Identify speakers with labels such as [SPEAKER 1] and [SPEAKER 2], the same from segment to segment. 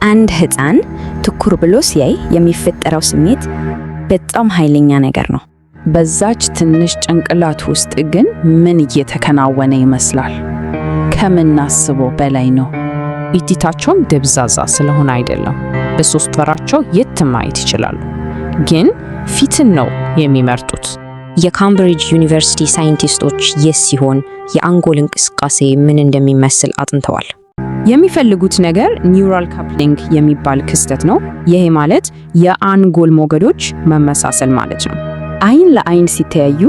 [SPEAKER 1] አንድ ሕፃን ትኩር ብሎ ሲያይ የሚፈጠረው ስሜት በጣም ኃይለኛ ነገር ነው።
[SPEAKER 2] በዛች ትንሽ ጭንቅላት ውስጥ ግን ምን እየተከናወነ ይመስላል? ከምናስበው በላይ ነው። እይታቸውም ደብዛዛ ስለሆነ አይደለም። በ3 ወራቸው የትም ማየት ይችላሉ፣ ግን ፊትን ነው የሚመርጡት።
[SPEAKER 1] የካምብሪጅ ዩኒቨርሲቲ ሳይንቲስቶች ይህ ሲሆን የአንጎል እንቅስቃሴ ምን እንደሚመስል አጥንተዋል። የሚፈልጉት ነገር ኒውራል ካፕሊንግ የሚባል ክስተት ነው። ይሄ ማለት የአንጎል ሞገዶች መመሳሰል ማለት ነው። አይን ለአይን ሲተያዩ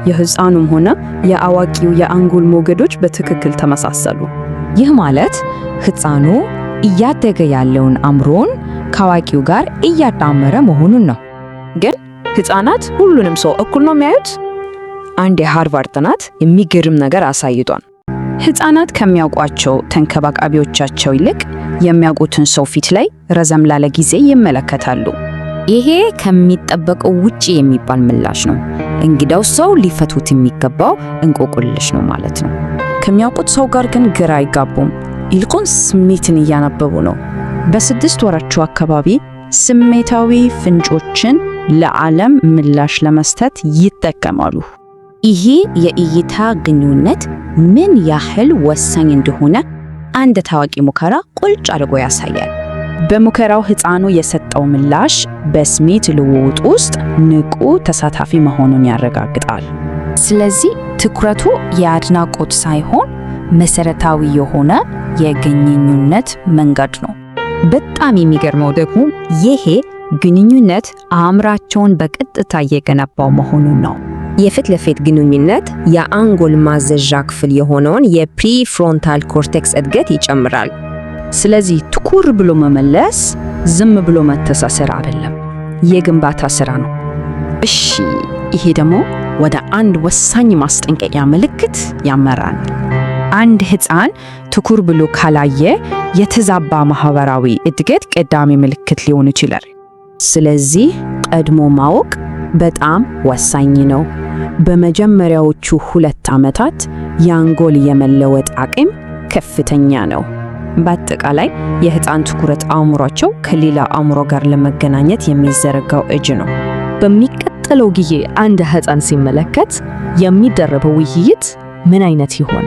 [SPEAKER 1] የሕፃኑም ሆነ የአዋቂው የአንጎል ሞገዶች በትክክል ተመሳሰሉ። ይህ ማለት ሕፃኑ እያደገ ያለውን አእምሮን ከአዋቂው ጋር እያጣመረ መሆኑን ነው። ግን ሕፃናት ሁሉንም ሰው እኩል ነው የሚያዩት? አንድ የሃርቫርድ ጥናት የሚገርም ነገር አሳይቷል። ሕፃናት ከሚያውቋቸው ተንከባካቢዎቻቸው ይልቅ የሚያውቁትን ሰው ፊት ላይ ረዘም ላለ ጊዜ ይመለከታሉ። ይሄ ከሚጠበቀው ውጪ የሚባል ምላሽ ነው። እንግዳው ሰው ሊፈቱት የሚገባው እንቆቅልሽ ነው ማለት ነው። ከሚያውቁት ሰው ጋር ግን ግራ አይጋቡም። ይልቁን ስሜትን እያነበቡ ነው። በ6 ወራቸው አካባቢ ስሜታዊ ፍንጮችን ለዓለም ምላሽ ለመስጠት ይጠቀማሉ። ይሄ የእይታ ግንኙነት ምን ያህል ወሳኝ እንደሆነ አንድ ታዋቂ ሙከራ ቁልጭ አድርጎ ያሳያል። በሙከራው ሕፃኑ የሰጠው ምላሽ በስሜት ልውውጥ ውስጥ ንቁ ተሳታፊ መሆኑን ያረጋግጣል። ስለዚህ ትኩረቱ የአድናቆት ሳይሆን መሰረታዊ የሆነ የግንኙነት መንገድ ነው። በጣም የሚገርመው ደግሞ ይሄ ግንኙነት አእምሯቸውን በቀጥታ እየገነባው መሆኑን ነው። የፊት ለፊት ግንኙነት የአንጎል ማዘዣ ክፍል የሆነውን የፕሪፍሮንታል ኮርቴክስ እድገት ይጨምራል። ስለዚህ ትኩር ብሎ መመለስ ዝም ብሎ መተሳሰር አይደለም፣ የግንባታ ስራ ነው። እሺ፣ ይሄ ደግሞ ወደ አንድ ወሳኝ ማስጠንቀቂያ ምልክት ያመራል። አንድ ሕፃን ትኩር ብሎ ካላየ የተዛባ ማህበራዊ እድገት ቀዳሚ ምልክት ሊሆን ይችላል። ስለዚህ ቀድሞ ማወቅ በጣም ወሳኝ ነው። በመጀመሪያዎቹ 2 ዓመታት የአንጎል የመለወጥ አቅም ከፍተኛ ነው። በአጠቃላይ የሕፃን ትኩረት አእምሯቸው ከሌላ አእምሮ ጋር ለመገናኘት የሚዘረጋው እጅ ነው። በሚቀጥለው ጊዜ አንድ ሕፃን ሲመለከት የሚደረገው ውይይት ምን አይነት ይሆን?